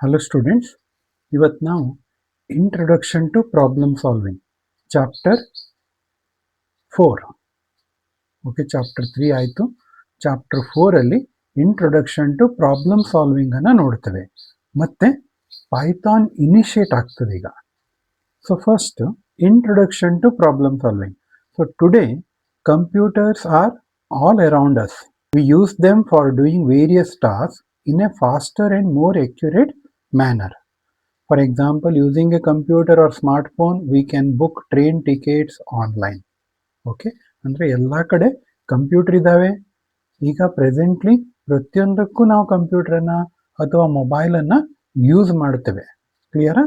Hello students, ಇವತ್ತು ನಾವು introduction to problem solving chapter 4 okay chapter 3 ಆಯಿತು. ಚಾಪ್ಟರ್ 4 ಅಲ್ಲಿ ಇಂಟ್ರೊಡಕ್ಷನ್ ಟು ಪ್ರಾಬ್ಲಮ್ ಸಾಲ್ವಿಂಗ್ ಅನ್ನು ನೋಡ್ತೇವೆ. ಮತ್ತೆ ಪೈಥಾನ್ ಇನಿಷಿಯೇಟ್ ಆಗ್ತದೆ ಈಗ. So first introduction to problem solving. So today computers are all around us. We use them for doing various tasks in a faster and more accurate manner. For example, using a computer or smartphone, we can book train tickets online. Okay, ಅಂದರೆ ಎಲ್ಲ ಕಡೆ computer ಇದ್ದಾವೆ. ಈಗ presently ಪ್ರತಿಯೊಂದಕ್ಕೂ ನಾವು ಕಂಪ್ಯೂಟರನ್ನು ಅಥವಾ ಮೊಬೈಲನ್ನು use ಮಾಡ್ತೇವೆ. ಕ್ಲಿಯರಾ?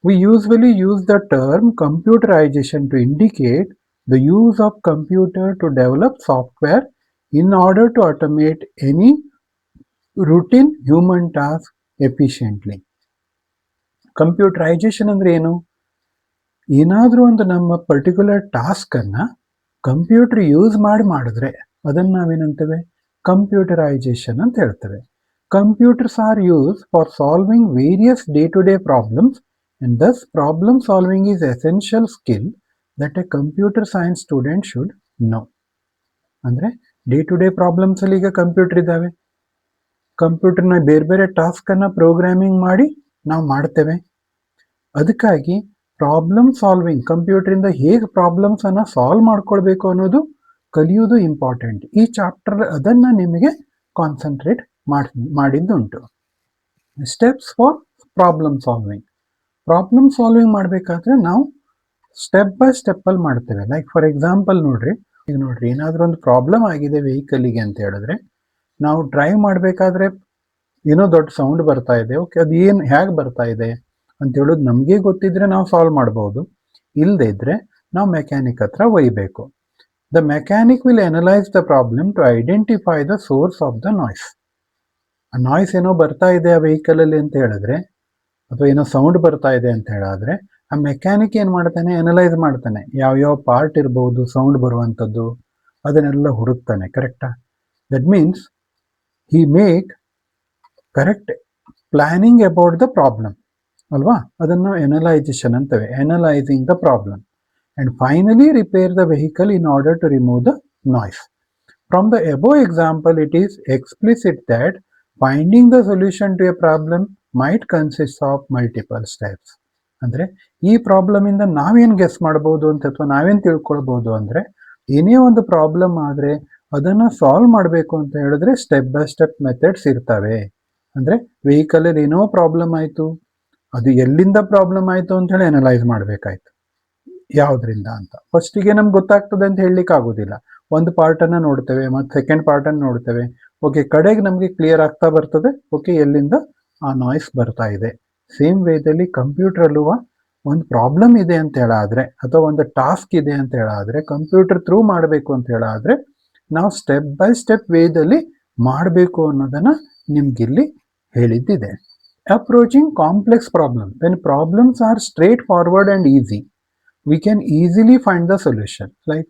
We usually use the term computerization to indicate the use of computer to develop software in order to automate any routine human task efficiently. Computerization ಅಂದರೆ ಏನು? ಏನಾದರೂ ಒಂದು ನಮ್ಮ ಪರ್ಟಿಕ್ಯುಲರ್ ಟಾಸ್ಕನ್ನು ಕಂಪ್ಯೂಟರ್ ಯೂಸ್ ಮಾಡಿದ್ರೆ ಅದನ್ನು ನಾವೇನಂತೇವೆ? ಕಂಪ್ಯೂಟರೈಸೇಷನ್ ಅಂತ ಹೇಳ್ತೇವೆ. Computers are use for solving various day to day problems and thus problem solving is essential skill that a computer science student should know. ಅಂದರೆ ಡೇ ಟು ಡೇ ಪ್ರಾಬ್ಲಮ್ಸ್ ಅಲ್ಲಿ ಈಗ computer ಇದ್ದಾವೆ. ಕಂಪ್ಯೂಟರ್ನ ಬೇರೆ ಬೇರೆ ಟಾಸ್ಕನ್ನು ಪ್ರೋಗ್ರಾಮಿಂಗ್ ಮಾಡಿ ನಾವು ಮಾಡ್ತೇವೆ. ಅದಕ್ಕಾಗಿ ಪ್ರಾಬ್ಲಮ್ ಸಾಲ್ವಿಂಗ್, ಕಂಪ್ಯೂಟರಿಂದ ಹೇಗೆ ಪ್ರಾಬ್ಲಮ್ಸನ್ನು ಸಾಲ್ವ್ ಮಾಡ್ಕೊಳ್ಬೇಕು ಅನ್ನೋದು ಕಲಿಯೋದು ಇಂಪಾರ್ಟೆಂಟ್. ಈ ಚಾಪ್ಟರ್ ಅದನ್ನು ನಿಮಗೆ ಕಾನ್ಸಂಟ್ರೇಟ್ ಮಾಡಿದ್ದುಂಟು. Steps for problem solving. Problem solving ಮಾಡಬೇಕಾದ್ರೆ ನಾವು ಸ್ಟೆಪ್ ಬೈ ಸ್ಟೆಪ್ಪಲ್ಲಿ ಮಾಡ್ತೇವೆ. ಲೈಕ್ ಫಾರ್ ಎಕ್ಸಾಂಪಲ್ ನೋಡ್ರಿ, ಈಗ ನೋಡ್ರಿ, ಏನಾದರೂ ಒಂದು ಪ್ರಾಬ್ಲಮ್ ಆಗಿದೆ ವೆಹಿಕಲಿಗೆ ಅಂತ ಹೇಳಿದ್ರೆ, ನಾವು ಡ್ರೈವ್ ಮಾಡಬೇಕಾದ್ರೆ ಏನೋ ದೊಡ್ಡ ಸೌಂಡ್ ಬರ್ತಾ ಇದೆ. ಓಕೆ, ಅದು ಏನು ಹೇಗೆ ಬರ್ತಾ ಇದೆ ಅಂತ ಹೇಳೋದು ನಮಗೆ ಗೊತ್ತಿದ್ರೆ ನಾವು ಸಾಲ್ವ್ ಮಾಡ್ಬೋದು. ಇಲ್ಲದೇ ಇದ್ರೆ ನಾವು ಮೆಕ್ಯಾನಿಕ್ ಹತ್ರ ಒಯ್ಯಬೇಕು. The mechanic will analyse the problem to identify the source of the noise. ಆ ನಾಯ್ಸ್ ಏನೋ ಬರ್ತಾ ಇದೆ ಆ ವೆಹಿಕಲಲ್ಲಿ ಅಂತ ಹೇಳಿದ್ರೆ, ಅಥವಾ ಏನೋ ಸೌಂಡ್ ಬರ್ತಾ ಇದೆ ಅಂತ ಹೇಳಿದ್ರೆ, ಆ ಮೆಕ್ಯಾನಿಕ್ ಏನು ಮಾಡ್ತಾನೆ? ಅನಲೈಸ್ ಮಾಡ್ತಾನೆ. ಯಾವ್ಯಾವ ಪಾರ್ಟ್ ಇರ್ಬೋದು ಸೌಂಡ್ ಬರುವಂಥದ್ದು, ಅದನ್ನೆಲ್ಲ ಹುಡುಕ್ತಾನೆ. ಕರೆಕ್ಟಾ? That means he make correct planning about the problem ಅಲ್ವಾ? ಅದನ್ನು ಎನಲೈಸೇಷನ್ ಅಂತೇವೆ, analysing the problem. And finally repair the vehicle in order to remove the noise. From the above example, it is explicit that finding the solution to a problem might consist of multiple steps. ಅಂದರೆ ಈ problem ಇಂದ ನಾವೇನು guess ಮಾಡ್ಬೋದು ಅಂತ, ಅಥವಾ ನಾವೇನು ತಿಳ್ಕೊಳ್ಬೋದು ಅಂದರೆ, ಏನೇ ಒಂದು ಪ್ರಾಬ್ಲಮ್ ಆದರೆ ಅದನ್ನು ಸಾಲ್ವ್ ಮಾಡಬೇಕು ಅಂತ ಹೇಳಿದ್ರೆ ಸ್ಟೆಪ್ ಬೈ ಸ್ಟೆಪ್ ಮೆಥಡ್ಸ್ ಇರ್ತವೆ. ಅಂದರೆ ವೆಹಿಕಲಲ್ಲಿ ಏನೋ ಪ್ರಾಬ್ಲಮ್ ಆಯಿತು, ಅದು ಎಲ್ಲಿಂದ ಪ್ರಾಬ್ಲಮ್ ಆಯಿತು ಅಂತ ಹೇಳಿ ಅನಲೈಸ್ ಮಾಡಬೇಕಾಯ್ತು, ಯಾವುದರಿಂದ ಅಂತ. ಫಸ್ಟಿಗೆ ನಮ್ಗೆ ಗೊತ್ತಾಗ್ತದೆ ಅಂತ ಹೇಳಲಿಕ್ಕೆ ಆಗೋದಿಲ್ಲ. ಒಂದು ಪಾರ್ಟನ್ನು ನೋಡ್ತೇವೆ, ಮತ್ತು ಸೆಕೆಂಡ್ ಪಾರ್ಟನ್ನು ನೋಡ್ತೇವೆ. ಓಕೆ, ಕಡೆಗೆ ನಮಗೆ ಕ್ಲಿಯರ್ ಆಗ್ತಾ ಬರ್ತದೆ, ಓಕೆ ಎಲ್ಲಿಂದ ಆ ನಾಯ್ಸ್ ಬರ್ತಾ ಇದೆ. ಸೇಮ್ ವೇದಲ್ಲಿ ಕಂಪ್ಯೂಟರಲ್ಲೂ ಒಂದು ಪ್ರಾಬ್ಲಮ್ ಇದೆ ಅಂತ ಹೇಳಾದರೆ, ಅಥವಾ ಒಂದು ಟಾಸ್ಕ್ ಇದೆ ಅಂತ ಹೇಳಾದರೆ, ಕಂಪ್ಯೂಟರ್ ಥ್ರೂ ಮಾಡಬೇಕು ಅಂತ ಹೇಳಾದರೆ ನಾವು ಸ್ಟೆಪ್ ಬೈ ಸ್ಟೆಪ್ ವೇದಲ್ಲಿ ಮಾಡಬೇಕು ಅನ್ನೋದನ್ನು ನಿಮ್ಗಿಲ್ಲಿ ಹೇಳಿದ್ದಿದೆ. Approaching complex problem. When problems are straightforward and easy, we can easily find the solution. Like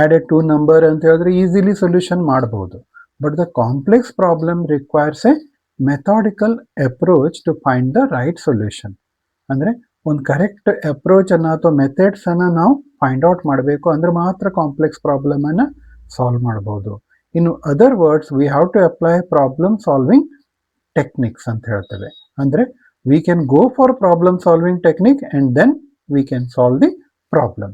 added to number ಅಂತ ಹೇಳಿದ್ರೆ ಈಸಿಲಿ ಸೊಲ್ಯೂಷನ್ ಮಾಡಬಹುದು. But the complex problem requires a methodical approach to find the right solution. ಅಂದರೆ ಒಂದು correct ಅಪ್ರೋಚನ್ನು ಅಥವಾ ಮೆಥಡ್ಸನ್ನು ನಾವು find out ಮಾಡಬೇಕು, ಅಂದ್ರೆ ಮಾತ್ರ ಕಾಂಪ್ಲೆಕ್ಸ್ ಪ್ರಾಬ್ಲಮನ್ನು ಸಾಲ್ವ್ ಮಾಡ್ಬೋದು. In other words, we have to apply problem solving techniques ಅಂತ ಹೇಳ್ತೇವೆ. ಅಂದರೆ we can go for problem solving technique and then we can solve the problem.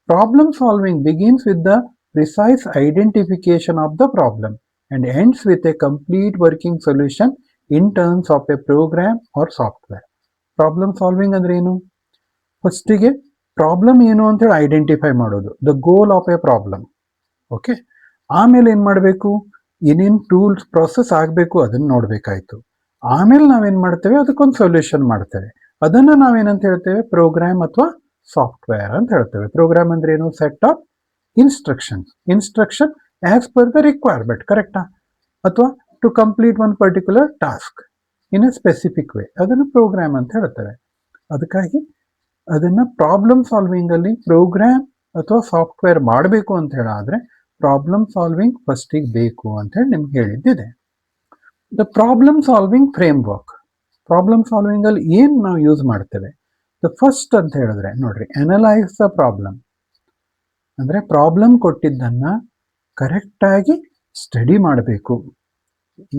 Problem solving begins with the precise identification of the problem and ends with a complete working solution in terms of a program or software. Problem solving ಅಂದ್ರೆ ಏನು? ಫಸ್ಟಿಗೆ problem ಏನು ಅಂತೇಳಿ identify ಮಾಡೋದು, the goal of a problem. Okay, ಆಮೇಲೆ ಏನು ಮಾಡಬೇಕು? ಏನೇನು ಟೂಲ್ಸ್ ಪ್ರೊಸೆಸ್ ಆಗಬೇಕು ಅದನ್ನು ನೋಡಬೇಕಾಯ್ತು. ಆಮೇಲೆ ನಾವೇನು ಮಾಡ್ತೇವೆ? ಅದಕ್ಕೊಂದು ಸೊಲ್ಯೂಷನ್ ಮಾಡ್ತೇವೆ. ಅದನ್ನು ನಾವೇನಂತ ಹೇಳ್ತೇವೆ? ಪ್ರೋಗ್ರಾಮ್ ಅಥವಾ ಸಾಫ್ಟ್ವೇರ್ ಅಂತ ಹೇಳ್ತೇವೆ. ಪ್ರೋಗ್ರಾಮ್ ಅಂದ್ರೆ ಏನು? Set of instruction as per the requirement. ಕರೆಕ್ಟಾ? ಅಥವಾ to complete one particular task in a specific way, ಅದನ್ನು ಪ್ರೋಗ್ರಾಮ್ ಅಂತ ಹೇಳ್ತೇವೆ. ಅದಕ್ಕಾಗಿ ಅದನ್ನು ಪ್ರಾಬ್ಲಮ್ ಸಾಲ್ವಿಂಗ್ ಅಲ್ಲಿ ಪ್ರೋಗ್ರಾಮ್ ಅಥವಾ ಸಾಫ್ಟ್ವೇರ್ ಮಾಡಬೇಕು ಅಂತ ಹೇಳಾದ್ರೆ ಪ್ರಾಬ್ಲಮ್ ಸಾಲ್ವಿಂಗ್ ಫಸ್ಟಿಗೆ ಬೇಕು ಅಂತ ಹೇಳಿ ನಿಮ್ಗೆ ಹೇಳಿದ್ದಿದೆ. The problem solving framework. Problem ಸಾಲ್ವಿಂಗಲ್ಲಿ ಏನು ನಾವು ಯೂಸ್ ಮಾಡ್ತೇವೆ? ದ ಫಸ್ಟ್ ಅಂತ ಹೇಳಿದ್ರೆ ನೋಡ್ರಿ, ಅನಲೈಸ್ ದ ಪ್ರಾಬ್ಲಮ್ ಅಂದರೆ ಪ್ರಾಬ್ಲಮ್ ಕೊಟ್ಟಿದ್ದನ್ನು ಕರೆಕ್ಟಾಗಿ ಸ್ಟಡಿ ಮಾಡಬೇಕು.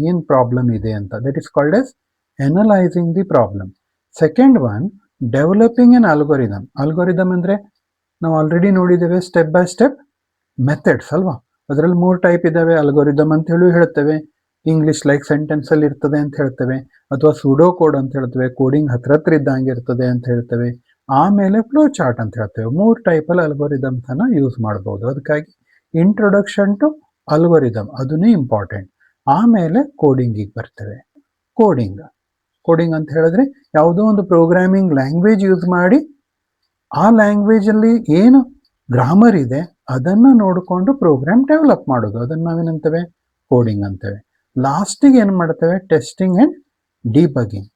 ಏನು ಪ್ರಾಬ್ಲಮ್ ಇದೆ ಅಂತ, that is called as analysing the problem. Second one, developing an algorithm. Algorithm ಅಂದರೆ ನಾವು ಆಲ್ರೆಡಿ ನೋಡಿದ್ದೇವೆ, ಸ್ಟೆಪ್ ಬೈ ಸ್ಟೆಪ್ ಮೆಥಡ್ಸ್ ಅಲ್ವಾ. ಅದರಲ್ಲಿ 3 ಟೈಪ್ ಇದ್ದಾವೆ. ಅಲ್ಗೋರಿದಮ್ ಅಂತ ಹೇಳಿ ಹೇಳ್ತೇವೆ, ಇಂಗ್ಲಿಷ್ ಲೈಕ್ ಸೆಂಟೆನ್ಸಲ್ಲಿ ಇರ್ತದೆ ಅಂತ ಹೇಳ್ತೇವೆ, ಅಥವಾ ಸೂಡೋ ಕೋಡ್ ಅಂತ ಹೇಳ್ತೇವೆ, ಕೋಡಿಂಗ್ ಹತ್ರ ಇದ್ದಂಗೆ ಇರ್ತದೆ ಅಂತ ಹೇಳ್ತೇವೆ. ಆಮೇಲೆ ಫ್ಲೋ ಚಾರ್ಟ್ ಅಂತ ಹೇಳ್ತೇವೆ. 3 ಟೈಪಲ್ಲಿ ಅಲ್ಗೋರಿದಮ್ಸನ್ನು ಯೂಸ್ ಮಾಡ್ಬೋದು. ಅದಕ್ಕಾಗಿ ಇಂಟ್ರೊಡಕ್ಷನ್ ಟು ಅಲ್ಗೋರಿದಮ್ ಅದನ್ನೇ ಇಂಪಾರ್ಟೆಂಟ್. ಆಮೇಲೆ ಕೋಡಿಂಗಿಗೆ ಬರ್ತೇವೆ. ಕೋಡಿಂಗ್ ಅಂತ ಹೇಳಿದ್ರೆ ಯಾವುದೋ ಒಂದು ಪ್ರೋಗ್ರಾಮಿಂಗ್ ಲ್ಯಾಂಗ್ವೇಜ್ ಯೂಸ್ ಮಾಡಿ ಆ ಲ್ಯಾಂಗ್ವೇಜಲ್ಲಿ ಏನು ಗ್ರಾಮರ್ ಇದೆ ಅದನ್ನು ನೋಡಿಕೊಂಡು ಪ್ರೋಗ್ರಾಮ್ ಡೆವಲಪ್ ಮಾಡೋದು, ಅದನ್ನು ನಾವೇನಂತೇವೆ? ಕೋಡಿಂಗ್ ಅಂತೇವೆ. ಲಾಸ್ಟಿಗೆ ಏನು ಮಾಡ್ತೇವೆ? Testing and debugging.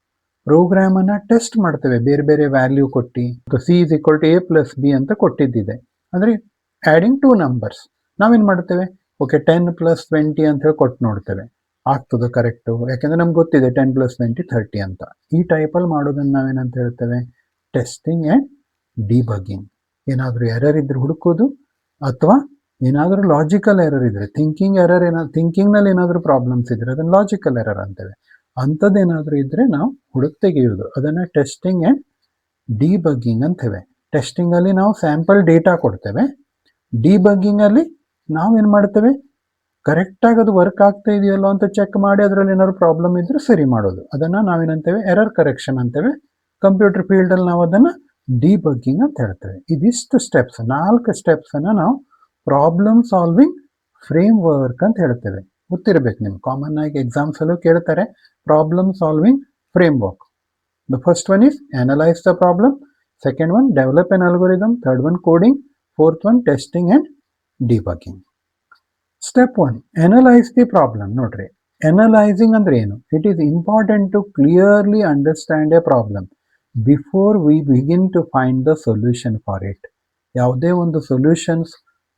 ಪ್ರೋಗ್ರಾಮನ್ನು ಟೆಸ್ಟ್ ಮಾಡ್ತೇವೆ ಬೇರೆ ಬೇರೆ ವ್ಯಾಲ್ಯೂ ಕೊಟ್ಟು. C is equal to a+b ಅಂತ ಕೊಟ್ಟಿದ್ದಿದೆ, ಅಂದರೆ ಆ್ಯಡಿಂಗ್ 2 ನಂಬರ್ಸ್. ನಾವೇನು ಮಾಡ್ತೇವೆ? ಓಕೆ 10 + 20 ಅಂತ ಹೇಳಿ ಕೊಟ್ಟು ನೋಡ್ತೇವೆ, ಆಗ್ತದೆ ಕರೆಕ್ಟು, ಯಾಕೆಂದರೆ ನಮ್ಗೆ ಗೊತ್ತಿದೆ 10 + 20 30 ಅಂತ. ಈ ಟೈಪಲ್ಲಿ ಮಾಡೋದನ್ನು ನಾವೇನಂತ ಹೇಳ್ತೇವೆ? Testing and debugging. ಏನಾದರೂ ಎರರ್ ಇದ್ರೆ ಹುಡುಕೋದು, ಅಥವಾ ಏನಾದರೂ ಲಾಜಿಕಲ್ ಎರರ್ ಇದ್ರೆ, ಥಿಂಕಿಂಗ್ನಲ್ಲಿ ಏನಾದರೂ ಪ್ರಾಬ್ಲಮ್ಸ್ ಇದ್ರೆ ಅದನ್ನು ಲಾಜಿಕಲ್ ಎರರ್ ಅಂತೇವೆ. ಅಂಥದ್ದೇನಾದರೂ ಇದ್ದರೆ ನಾವು ಹುಡುಕ್ ತೆಗೆಯೋದು, ಅದನ್ನು ಟೆಸ್ಟಿಂಗ್ ಆ್ಯಂಡ್ ಡಿಬಗ್ಗಿಂಗ್ ಅಂತೇವೆ. ಟೆಸ್ಟಿಂಗಲ್ಲಿ ನಾವು ಸ್ಯಾಂಪಲ್ ಡೇಟಾ ಕೊಡ್ತೇವೆ, ಡಿಬಗ್ಗಿಂಗಲ್ಲಿ ನಾವೇನು ಮಾಡ್ತೇವೆ? ಕರೆಕ್ಟಾಗಿ ಅದು ವರ್ಕ್ ಆಗ್ತಾ ಇದೆಯಲ್ಲೋ ಅಂತ ಚೆಕ್ ಮಾಡಿ ಅದರಲ್ಲಿ ಏನಾದ್ರು ಪ್ರಾಬ್ಲಮ್ ಇದ್ದರೆ ಸರಿ ಮಾಡೋದು, ಅದನ್ನು ನಾವೇನಂತೇವೆ? ಎರರ್ ಕರೆಕ್ಷನ್ ಅಂತೇವೆ. ಕಂಪ್ಯೂಟರ್ ಫೀಲ್ಡಲ್ಲಿ ನಾವು ಅದನ್ನು ಡಿಬಗ್ಗಿಂಗ್ ಅಂತ ಹೇಳ್ತೇವೆ. ಇದಿಷ್ಟು ಸ್ಟೆಪ್ಸ್, 4 ಸ್ಟೆಪ್ಸನ್ನು ನಾವು ಪ್ರಾಬ್ಲಮ್ ಸಾಲ್ವಿಂಗ್ ಫ್ರೇಮ್ ವರ್ಕ್ ಅಂತ ಹೇಳ್ತೇವೆ. ಗೊತ್ತಿರಬೇಕು ನಿಮ್ಗೆ, ಕಾಮನ್ ಆಗಿ ಎಕ್ಸಾಮ್ಸಲ್ಲೂ ಕೇಳ್ತಾರೆ problem solving framework. The first one is analyse the problem, second one develop an algorithm, third one coding, fourth one testing and debugging. Step 1, analyse the problem. ನೋಡ್ರಿ, analysing ಅಂದ್ರೆ ಏನು? It is important to clearly understand a problem before we begin to find the solution for it. ಯಾವುದೇ ಒಂದು solutions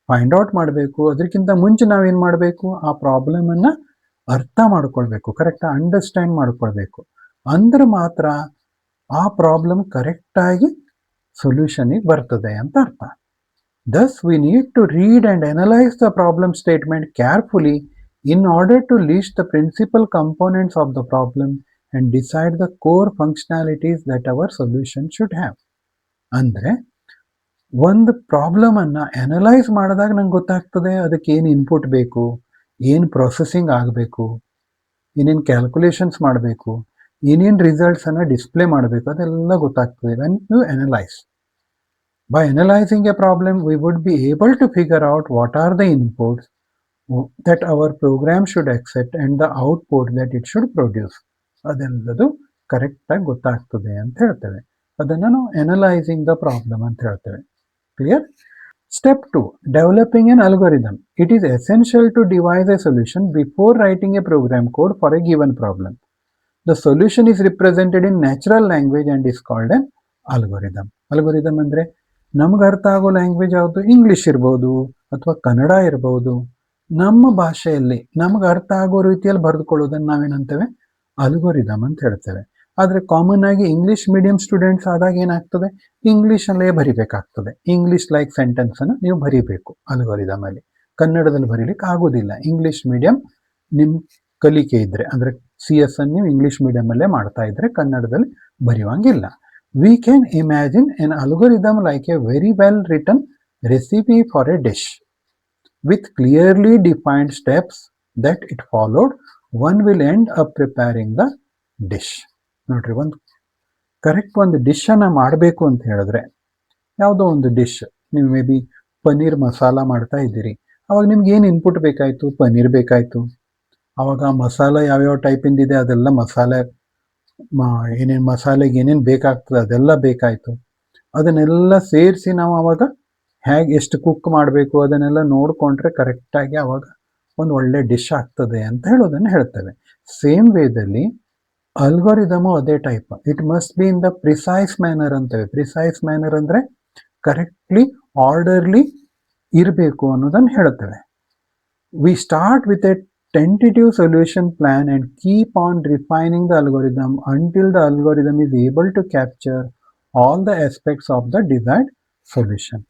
find out ಮಾಡಬೇಕು, ಅದಕ್ಕಿಂತ ಮುಂಚೆ ನಾವೇನು ಮಾಡಬೇಕು? ಆ ಪ್ರಾಬ್ಲಮನ್ನು ಅರ್ಥ ಮಾಡ್ಕೊಳ್ಬೇಕು, ಕರೆಕ್ಟಾಗಿ ಅಂಡರ್ಸ್ಟ್ಯಾಂಡ್ ಮಾಡ್ಕೊಳ್ಬೇಕು. ಅಂದ್ರೆ ಮಾತ್ರ ಆ ಪ್ರಾಬ್ಲಮ್ ಕರೆಕ್ಟಾಗಿ ಸೊಲ್ಯೂಷನಿಗೆ ಬರ್ತದೆ ಅಂತ ಅರ್ಥ. Thus, we need to read and analyze the problem statement carefully in order to list the principal components of the problem and decide the core functionalities that our solution should have. ಅಂದರೆ ಒಂದು ಪ್ರಾಬ್ಲಮನ್ನು analyse ಮಾಡಿದಾಗ ನಂಗೆ ಗೊತ್ತಾಗ್ತದೆ ಅದಕ್ಕೆ ಏನು input ಬೇಕು, ಏನು processing ಆಗಬೇಕು, ಏನೇನು ಕ್ಯಾಲ್ಕುಲೇಷನ್ಸ್ ಮಾಡಬೇಕು, ಏನೇನು ರಿಸಲ್ಟ್ಸನ್ನು ಡಿಸ್ಪ್ಲೇ ಮಾಡಬೇಕು, ಅದೆಲ್ಲ ಗೊತ್ತಾಗ್ತದೆ when you analyse. By analyzing a problem, we would be able to figure out what are the inputs that our program should accept and the output that it should produce. ಅದೆಲ್ಲದು ಕರೆಕ್ಟಾಗಿ ಗೊತ್ತಾಗ್ತದೆ ಅಂತ ಹೇಳ್ತೇವೆ. ಅದನ್ನು ನಾವು analysing the problem ಅಂತ ಹೇಳ್ತೇವೆ. Clear? Step 2, developing an algorithm. It is essential to devise a solution before writing a program code for a given problem. The solution is represented in natural language and is called an algorithm. Algorithm ಅಂದರೆ ನಮ್ಗೆ ಅರ್ಥ ಆಗೋ language ಯಾವುದು? English ಇರ್ಬೋದು ಅಥವಾ ಕನ್ನಡ ಇರ್ಬೋದು. ನಮ್ಮ ಭಾಷೆಯಲ್ಲಿ ನಮ್ಗೆ ಅರ್ಥ ಆಗೋ ರೀತಿಯಲ್ಲಿ ಬರೆದುಕೊಳ್ಳೋದನ್ನು ನಾವೇನಂತೇವೆ? ಅಲ್ಗೋರಿದಮ್ ಅಂತ ಹೇಳ್ತೇವೆ. ಆದರೆ ಕಾಮನ್ ಆಗಿ ಇಂಗ್ಲೀಷ್ ಮೀಡಿಯಂ ಸ್ಟೂಡೆಂಟ್ಸ್ ಆದಾಗ ಏನಾಗ್ತದೆ? ಇಂಗ್ಲೀಷಲ್ಲೇ ಬರಿಬೇಕಾಗ್ತದೆ. ಇಂಗ್ಲೀಷ್ ಲೈಕ್ ಸೆಂಟೆನ್ಸನ್ನು ನೀವು ಬರೀಬೇಕು ಅಲ್ಗೋರಿದಮಲ್ಲಿ. ಕನ್ನಡದಲ್ಲಿ ಬರೀಲಿಕ್ಕೆ ಆಗೋದಿಲ್ಲ. ಇಂಗ್ಲೀಷ್ ಮೀಡಿಯಂ ನಿಮ್ಮ ಕಲಿಕೆ ಇದ್ದರೆ, ಅಂದರೆ CS ಅನ್ನು ನೀವು ಇಂಗ್ಲೀಷ್ ಮೀಡಿಯಮಲ್ಲೇ ಮಾಡ್ತಾ ಇದ್ದರೆ ಕನ್ನಡದಲ್ಲಿ ಬರೆಯುವಂಗಿಲ್ಲ. We can imagine an algorithm like a very well written recipe for a dish with clearly defined steps that it followed. One will end up preparing the dish. ನೋಡ್ರಿ, ಒಂದು ಡಿಶನ್ನು ಮಾಡಬೇಕು ಅಂತ ಹೇಳಿದ್ರೆ, ಯಾವುದೋ ಒಂದು ಡಿಶ್, ನೀವು ಮೇ ಬಿ ಪನ್ನೀರ್ ಮಸಾಲ ಮಾಡ್ತಾ ಇದ್ದೀರಿ. ಅವಾಗ ನಿಮ್ಗೆ ಏನು ಇನ್ಪುಟ್ ಬೇಕಾಯಿತು? ಪನ್ನೀರ್ ಬೇಕಾಯಿತು. ಅವಾಗ ಮಸಾಲ ಯಾವ್ಯಾವ ಟೈಪಿಂದಿದೆ ಅದೆಲ್ಲ ಮಸಾಲೆ, ಏನೇನು ಮಸಾಲೆಗೆ ಏನೇನು ಬೇಕಾಗ್ತದೆ ಅದೆಲ್ಲ ಬೇಕಾಯಿತು. ಅದನ್ನೆಲ್ಲ ಸೇರಿಸಿ ನಾವು ಆವಾಗ ಹೇಗೆ ಎಷ್ಟು ಕುಕ್ ಮಾಡಬೇಕು ಅದನ್ನೆಲ್ಲ ನೋಡಿಕೊಂಡ್ರೆ ಕರೆಕ್ಟಾಗಿ ಆವಾಗ ಒಂದು ಒಳ್ಳೆ ಡಿಶ್ ಆಗ್ತದೆ ಅಂತ ಹೇಳೋದನ್ನು ಹೇಳ್ತೇವೆ. ಸೇಮ್ ವೇದಲ್ಲಿ ಅಲ್ಗೋರಿದಮು ಅದೇ type. It must be in the precise manner ಅಂತೇವೆ. ಪ್ರಿಸೈಸ್ ಮ್ಯಾನರ್ ಅಂದರೆ ಕರೆಕ್ಟ್ಲಿ ಆರ್ಡರ್ಲಿ ಇರಬೇಕು ಅನ್ನೋದನ್ನು ಹೇಳ್ತೇವೆ. We start with a tentative solution plan and keep on refining the algorithm until the algorithm is able to capture all the aspects of the desired solution.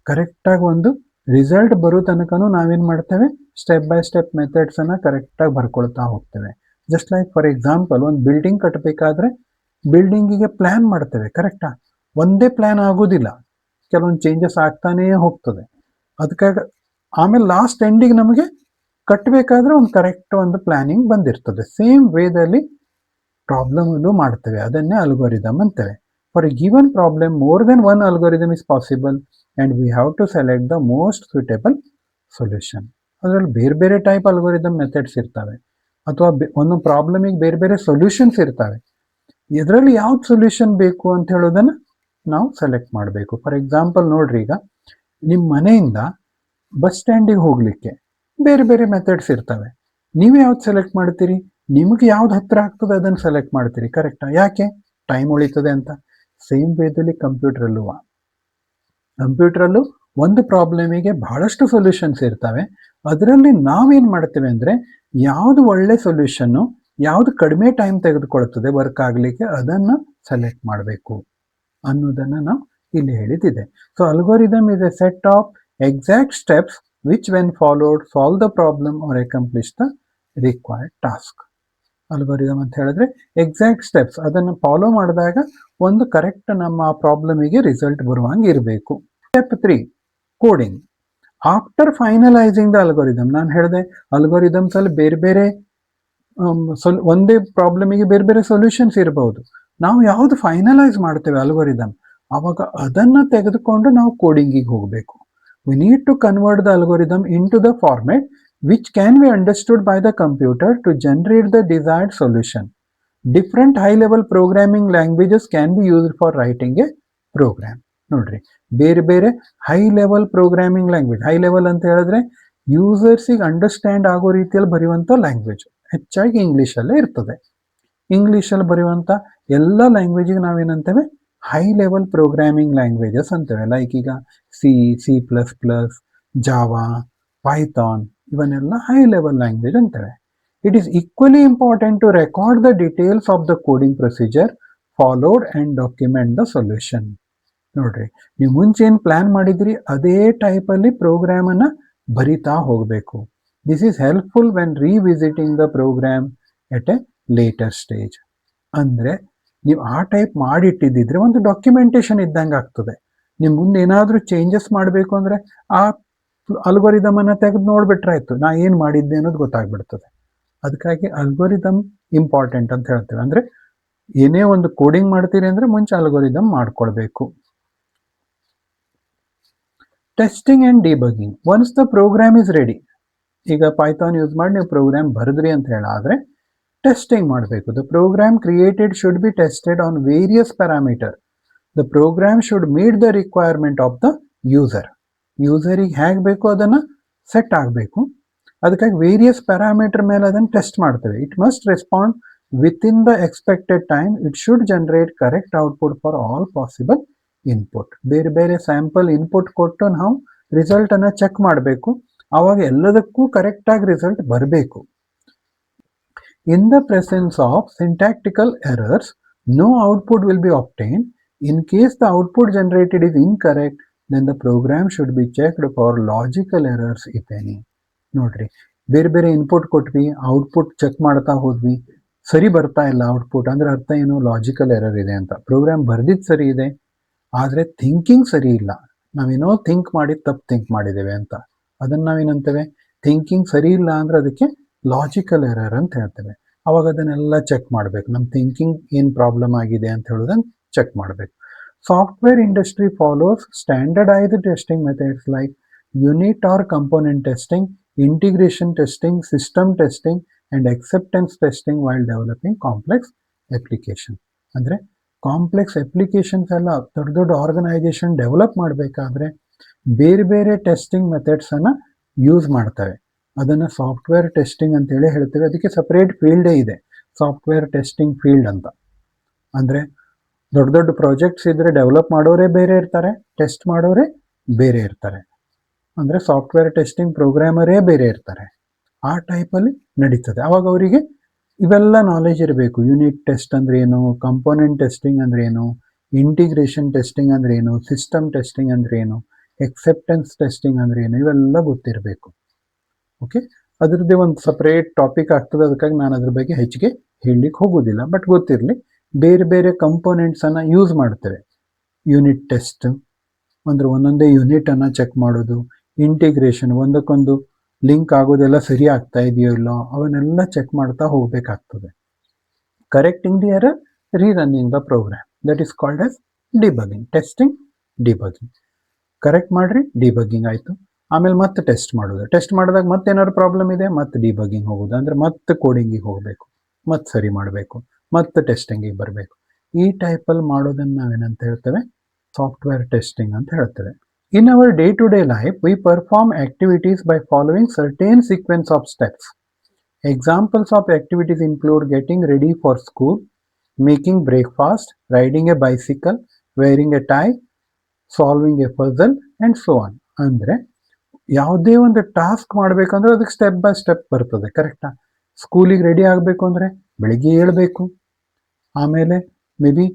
ಕರೆಕ್ಟಾಗಿ ಒಂದು result ಬರೋ ತನಕನೂ ನಾವೇನು ಮಾಡ್ತೇವೆ, ಸ್ಟೆಪ್ ಬೈ ಸ್ಟೆಪ್ ಮೆಥಡ್ಸನ್ನು ಕರೆಕ್ಟಾಗಿ ಬರ್ಕೊಳ್ತಾ ಹೋಗ್ತೇವೆ. Just like for example, ಒಂದು building ಕಟ್ಟಬೇಕಾದ್ರೆ ಬಿಲ್ಡಿಂಗಿಗೆ plan ಮಾಡ್ತೇವೆ, ಕರೆಕ್ಟಾ? ಒಂದೇ ಪ್ಲ್ಯಾನ್ ಆಗೋದಿಲ್ಲ, ಕೆಲವೊಂದು ಚೇಂಜಸ್ ಆಗ್ತಾನೇ ಹೋಗ್ತದೆ. ಅದಕ್ಕಾಗಿ ಆಮೇಲೆ ಲಾಸ್ಟ್ ಎಂಡಿಗೆ ನಮಗೆ ಕಟ್ಟಬೇಕಾದ್ರೆ ಒಂದು ಕರೆಕ್ಟ್ ಒಂದು ಪ್ಲಾನಿಂಗ್ ಬಂದಿರ್ತದೆ. ಸೇಮ್ ವೇದಲ್ಲಿ ಪ್ರಾಬ್ಲಮ್ ಮಾಡ್ತೇವೆ, ಅದನ್ನೇ ಅಲ್ಗೋರಿದಮ್ ಅಂತೇವೆ. For a given problem more than one algorithm is possible and we have to select the most suitable solution. ಅದರಲ್ಲಿ ಬೇರೆ ಬೇರೆ ಟೈಪ್ ಅಲ್ಗೋರಿದಮ್ ಮೆಥಡ್ಸ್ ಇರ್ತವೆ, ಅಥವಾ ಒಂದು ಪ್ರಾಬ್ಲಮಿಗೆ ಬೇರೆ ಬೇರೆ ಸೊಲ್ಯೂಷನ್ಸ್ ಇರ್ತವೆ. ಇದರಲ್ಲಿ ಯಾವ್ದು ಸೊಲ್ಯೂಷನ್ ಬೇಕು ಅಂತ ಹೇಳೋದನ್ನು ನಾವು ಸೆಲೆಕ್ಟ್ ಮಾಡಬೇಕು. ಫಾರ್ ಎಕ್ಸಾಂಪಲ್ ನೋಡ್ರಿ, ಈಗ ನಿಮ್ಮ ಮನೆಯಿಂದ ಬಸ್ ಸ್ಟ್ಯಾಂಡಿಗೆ ಹೋಗಲಿಕ್ಕೆ ಬೇರೆ ಬೇರೆ ಮೆಥಡ್ಸ್ ಇರ್ತವೆ. ನೀವು ಯಾವ್ದು ಸೆಲೆಕ್ಟ್ ಮಾಡ್ತೀರಿ? ನಿಮಗೆ ಯಾವ್ದು ಹತ್ತಿರ ಆಗ್ತದೆ ಅದನ್ನು ಸೆಲೆಕ್ಟ್ ಮಾಡ್ತೀರಿ, ಕರೆಕ್ಟಾ? ಯಾಕೆ? ಟೈಮ್ ಉಳಿತದೆ ಅಂತ. ಸೇಮ್ ವೇದಲ್ಲಿ ಕಂಪ್ಯೂಟ್ರಲ್ಲೂ ಒಂದು ಪ್ರಾಬ್ಲಮಿಗೆ ಬಹಳಷ್ಟು ಸೊಲ್ಯೂಷನ್ಸ್ ಇರ್ತವೆ. ಅದರಲ್ಲಿ ನಾವೇನು ಮಾಡ್ತೇವೆ ಅಂದರೆ, ಯಾವುದು ಒಳ್ಳೆ ಸೊಲ್ಯೂಷನ್ನು, ಯಾವುದು ಕಡಿಮೆ ಟೈಮ್ ತೆಗೆದುಕೊಳ್ತದೆ ವರ್ಕ್ ಆಗಲಿಕ್ಕೆ, ಅದನ್ನು ಸೆಲೆಕ್ಟ್ ಮಾಡಬೇಕು ಅನ್ನೋದನ್ನು ನಾವು ಇಲ್ಲಿ ಹೇಳಿದ್ದಿದೆ. So algorithm is a set of exact steps which when followed solve the problem or accomplish the required task. Algorithm ಅಂತ ಹೇಳಿದ್ರೆ ಎಕ್ಸಾಕ್ಟ್ ಸ್ಟೆಪ್ಸ್, ಅದನ್ನು ಫಾಲೋ ಮಾಡಿದಾಗ ಒಂದು ಕರೆಕ್ಟ್ ನಮ್ಮ ಪ್ರಾಬ್ಲಮಿಗೆ ರಿಸಲ್ಟ್ ಬರುವಂಗೆ ಇರಬೇಕು. Step 3, coding. After finalising the algorithm, ನಾನು ಹೇಳಿದೆ ಅಲ್ಗೋರಿದಮ್ಸ್ ಅಲ್ಲಿ ಬೇರೆ ಬೇರೆ ಒಂದೇ ಪ್ರಾಬ್ಲಮಿಗೆ ಬೇರೆ ಬೇರೆ ಸೊಲ್ಯೂಷನ್ಸ್ ಇರಬಹುದು. ನಾವು ಯಾವುದು ಫೈನಲೈಸ್ ಮಾಡ್ತೇವೆ ಅಲ್ಗೋರಿದಮ್, ಆವಾಗ ಅದನ್ನು ತೆಗೆದುಕೊಂಡು ನಾವು ಕೋಡಿಂಗಿಗೆ ಹೋಗಬೇಕು. We need to convert the algorithm into the format which can be understood by the computer to generate the desired solution. Different high-level programming languages can be used for writing a program. ನೋಡ್ರಿ, ಬೇರೆ ಬೇರೆ high level programming language, high level ಅಂತ ಹೇಳಿದ್ರೆ ಯೂಸರ್ಸಿಗೆ understand ಆಗೋ ರೀತಿಯಲ್ಲಿ ಬರೆಯುವಂಥ language ಹೆಚ್ಚಾಗಿ ಇಂಗ್ಲೀಷಲ್ಲೇ ಇರ್ತದೆ. ಇಂಗ್ಲೀಷಲ್ಲಿ ಬರೆಯುವಂಥ ಎಲ್ಲ ಲ್ಯಾಂಗ್ವೇಜಿಗೆ ನಾವೇನಂತೇವೆ, ಹೈ ಲೆವೆಲ್ ಪ್ರೋಗ್ರಾಮಿಂಗ್ ಲ್ಯಾಂಗ್ವೇಜಸ್ ಅಂತೇವೆ. ಲೈಕ್ ಈಗ C++, ಜಾವಾ, ಪೈಥಾನ್, ಇವನ್ನೆಲ್ಲ ಹೈ ಲೆವೆಲ್ ಲ್ಯಾಂಗ್ವೇಜ್ ಅಂತೇವೆ. It is equally important to record the details of the coding procedure followed and document the solution. ನೋಡ್ರಿ, ನೀವು ಮುಂಚೆ ಏನು ಪ್ಲ್ಯಾನ್ ಮಾಡಿದ್ರಿ ಅದೇ ಟೈಪಲ್ಲಿ ಪ್ರೋಗ್ರಾಮನ್ನು ಬರಿತಾ ಹೋಗಬೇಕು. This is helpful when revisiting the program at a later stage. ಅಂದರೆ ನೀವು ಆ ಟೈಪ್ ಮಾಡಿಟ್ಟಿದ್ದಿದ್ರೆ ಒಂದು ಡಾಕ್ಯುಮೆಂಟೇಶನ್ ಇದ್ದಂಗೆ ಆಗ್ತದೆ. ನೀವು ಮುಂದೆ ಏನಾದರೂ ಚೇಂಜಸ್ ಮಾಡಬೇಕು ಅಂದರೆ ಆ ಅಲ್ಗೋರಿದಮನ್ನು ತೆಗೆದು ನೋಡಿಬಿಟ್ರಾಯ್ತು, ನಾ ಏನು ಮಾಡಿದ್ದೆ ಅನ್ನೋದು ಗೊತ್ತಾಗ್ಬಿಡ್ತದೆ. ಅದಕ್ಕಾಗಿ ಅಲ್ಗೋರಿದಮ್ ಇಂಪಾರ್ಟೆಂಟ್ ಅಂತ ಹೇಳ್ತೇವೆ. ಅಂದರೆ ಏನೇ ಒಂದು ಕೋಡಿಂಗ್ ಮಾಡ್ತೀರಿ ಅಂದರೆ ಮುಂಚೆ ಅಲ್ಗೋರಿದಮ್ ಮಾಡ್ಕೊಳ್ಬೇಕು. Testing and debugging. Once the program is ready, ಈಗ ಪೈಥಾನ್ ಯೂಸ್ ಮಾಡಿ ನೀವು ಪ್ರೋಗ್ರಾಮ್ ಬರೆದ್ರಿ ಅಂತ ಹೇಳಾದರೆ ಟೆಸ್ಟಿಂಗ್ ಮಾಡಬೇಕು. The program created should be tested on various parameter. The program should meet the requirement of the user. ಯೂಸರಿಗೆ ಹೇಗೆ ಬೇಕು ಅದನ್ನು ಸೆಟ್ ಆಗಬೇಕು. ಅದಕ್ಕಾಗಿ ವೇರಿಯಸ್ ಪ್ಯಾರಾಮೀಟರ್ ಮೇಲೆ ಅದನ್ನು ಟೆಸ್ಟ್ ಮಾಡ್ತೇವೆ. It must respond within the expected time. It should generate correct output for all possible input. ಬೇರೆ ಬೇರೆ ಸ್ಯಾಂಪಲ್ ಇನ್ಪುಟ್ ಕೊಟ್ಟು ನಾವು ರಿಸಲ್ಟನ್ನು ಚೆಕ್ ಮಾಡಬೇಕು. ಆವಾಗ ಎಲ್ಲದಕ್ಕೂ ಕರೆಕ್ಟಾಗಿ ರಿಸಲ್ಟ್ ಬರಬೇಕು. In the presence of syntactical errors, no output will be obtained. In case the output generated is incorrect, then the program should be checked for logical errors if any. ನೋಡ್ರಿ, ಬೇರೆ ಬೇರೆ input ಕೊಟ್ವಿ, output check ಮಾಡ್ತಾ ಹೋದ್ವಿ, ಸರಿ ಬರ್ತಾ ಇಲ್ಲ output ಅಂದರೆ ಅರ್ಥ ಏನು, ಲಾಜಿಕಲ್ ಎರರ್ ಇದೆ ಅಂತ. ಪ್ರೋಗ್ರಾಮ್ ಬರ್ದಿದ್ದು ಸರಿ ಇದೆ, ಆದರೆ ಥಿಂಕಿಂಗ್ ಸರಿ ಇಲ್ಲ. ನಾವೇನೋ ಥಿಂಕ್ ಮಾಡಿ ತಪ್ಪು ಥಿಂಕ್ ಮಾಡಿದ್ದೇವೆ ಅಂತ. ಅದನ್ನು ನಾವೇನಂತೇವೆ, ಥಿಂಕಿಂಗ್ ಸರಿ ಇಲ್ಲ ಅಂದರೆ ಅದಕ್ಕೆ ಲಾಜಿಕಲ್ ಎರರ್ ಅಂತ ಹೇಳ್ತೇವೆ. ಅವಾಗ ಅದನ್ನೆಲ್ಲ ಚೆಕ್ ಮಾಡಬೇಕು, ನಮ್ಮ ಥಿಂಕಿಂಗ್ ಏನು ಪ್ರಾಬ್ಲಮ್ ಆಗಿದೆ ಅಂತ ಹೇಳೋದನ್ನು ಚೆಕ್ ಮಾಡಬೇಕು. Software industry follows standardised testing methods like unit or component testing, integration testing, system testing and acceptance testing while developing complex application. ಅಂದರೆ ಕಾಂಪ್ಲೆಕ್ಸ್ ಅಪ್ಲಿಕೇಶನ್ಸ್ ಎಲ್ಲ ದೊಡ್ಡ ದೊಡ್ಡ ಆರ್ಗನೈಜೇಷನ್ ಡೆವಲಪ್ ಮಾಡಬೇಕಾದ್ರೆ ಬೇರೆ ಬೇರೆ ಟೆಸ್ಟಿಂಗ್ ಮೆಥಡ್ಸನ್ನು ಯೂಸ್ ಮಾಡ್ತವೆ. ಅದನ್ನು ಸಾಫ್ಟ್ವೇರ್ ಟೆಸ್ಟಿಂಗ್ ಅಂತೇಳಿ ಹೇಳ್ತೇವೆ. ಅದಕ್ಕೆ ಸಪ್ರೇಟ್ ಫೀಲ್ಡೇ ಇದೆ, ಸಾಫ್ಟ್ವೇರ್ ಟೆಸ್ಟಿಂಗ್ ಫೀಲ್ಡ್ ಅಂತ. ಅಂದರೆ ದೊಡ್ಡ ದೊಡ್ಡ ಪ್ರಾಜೆಕ್ಟ್ಸ್ ಇದ್ದರೆ ಡೆವಲಪ್ ಮಾಡೋರೇ ಬೇರೆ ಇರ್ತಾರೆ, ಟೆಸ್ಟ್ ಮಾಡೋರೇ ಬೇರೆ ಇರ್ತಾರೆ. ಅಂದರೆ ಸಾಫ್ಟ್ವೇರ್ ಟೆಸ್ಟಿಂಗ್ ಪ್ರೋಗ್ರಾಮರೇ ಬೇರೆ ಇರ್ತಾರೆ. ಆ ಟೈಪಲ್ಲಿ ನಡೀತದೆ. ಅವಾಗ ಅವರಿಗೆ ಇವೆಲ್ಲ ನಾಲೆಜ್ ಇರಬೇಕು. ಯೂನಿಟ್ ಟೆಸ್ಟ್ ಅಂದ್ರೆ ಏನು, ಕಂಪೋನೆಂಟ್ ಟೆಸ್ಟಿಂಗ್ ಅಂದ್ರೆ ಏನು, ಇಂಟಿಗ್ರೇಷನ್ ಟೆಸ್ಟಿಂಗ್ ಅಂದ್ರೆ ಏನು, ಸಿಸ್ಟಮ್ ಟೆಸ್ಟಿಂಗ್ ಅಂದ್ರೆ ಏನು, ಎಕ್ಸೆಪ್ಟೆನ್ಸ್ ಟೆಸ್ಟಿಂಗ್ ಅಂದ್ರೆ ಏನು, ಇವೆಲ್ಲ ಗೊತ್ತಿರಬೇಕು. ಓಕೆ, ಅದರದ್ದೇ ಒಂದು ಸಪ್ರೇಟ್ ಟಾಪಿಕ್ ಆಗ್ತದೆ. ಅದಕ್ಕಾಗಿ ನಾನು ಅದ್ರ ಬಗ್ಗೆ ಹೆಚ್ಚಿಗೆ ಹೇಳಲಿಕ್ಕೆ ಹೋಗೋದಿಲ್ಲ. ಬಟ್ ಗೊತ್ತಿರಲಿ, ಬೇರೆ ಬೇರೆ ಕಂಪೋನೆಂಟ್ಸನ್ನು ಯೂಸ್ ಮಾಡ್ತೇವೆ. ಯೂನಿಟ್ ಟೆಸ್ಟ್ ಅಂದ್ರೆ ಒಂದೊಂದೇ ಯೂನಿಟನ್ನು ಚೆಕ್ ಮಾಡೋದು, ಇಂಟಿಗ್ರೇಷನ್ ಒಂದಕ್ಕೊಂದು ಲಿಂಕ್ ಆಗೋದೆಲ್ಲ ಸರಿ ಆಗ್ತಾ ಇದೆಯೋ ಇಲ್ಲೋ ಅವನ್ನೆಲ್ಲ ಚೆಕ್ ಮಾಡ್ತಾ ಹೋಗಬೇಕಾಗ್ತದೆ. Correcting the error, rerunning the program, that is called as debugging. Testing, debugging. Correct ಮಾಡ್ರಿ, ಡಿಬಗಿಂಗ್ ಆಯಿತು. ಆಮೇಲೆ ಮತ್ತೆ ಟೆಸ್ಟ್ ಮಾಡೋದು. ಟೆಸ್ಟ್ ಮಾಡಿದಾಗ ಮತ್ತೆ ಏನಾದ್ರು ಪ್ರಾಬ್ಲಮ್ ಇದೆ, ಮತ್ತೆ ಡಿಬಗಿಂಗ್ ಹೋಗೋದು. ಅಂದರೆ ಮತ್ತೆ ಕೋಡಿಂಗಿಗೆ ಹೋಗಬೇಕು, ಮತ್ತೆ ಸರಿ ಮಾಡಬೇಕು, ಮತ್ತೆ ಟೆಸ್ಟಿಂಗಿಗೆ ಬರಬೇಕು. ಈ ಟೈಪಲ್ಲಿ ಮಾಡೋದನ್ನು ನಾವೇನಂತ ಹೇಳ್ತೇವೆ, ಸಾಫ್ಟ್ವೇರ್ ಟೆಸ್ಟಿಂಗ್ ಅಂತ ಹೇಳ್ತೇವೆ. In our day-to-day life, we perform activities by following certain sequence of steps. Examples of activities include getting ready for school, making breakfast, riding a bicycle, wearing a tie, solving A puzzle and so on. ಅಂದರೆ ಯಾವುದೇ ಒಂದು task ಮಾಡಬೇಕಂದ್ರೆ ಅದಕ್ಕೆ step by step ಬರ್ತದೆ. ಕರೆಕ್ಟಾ? ಸ್ಕೂಲಿಗೆ ready ಆಗಬೇಕು ಅಂದರೆ ಬೆಳಿಗ್ಗೆ ಏಳಬೇಕು, ಆಮೇಲೆ ಮೇ ಬಿ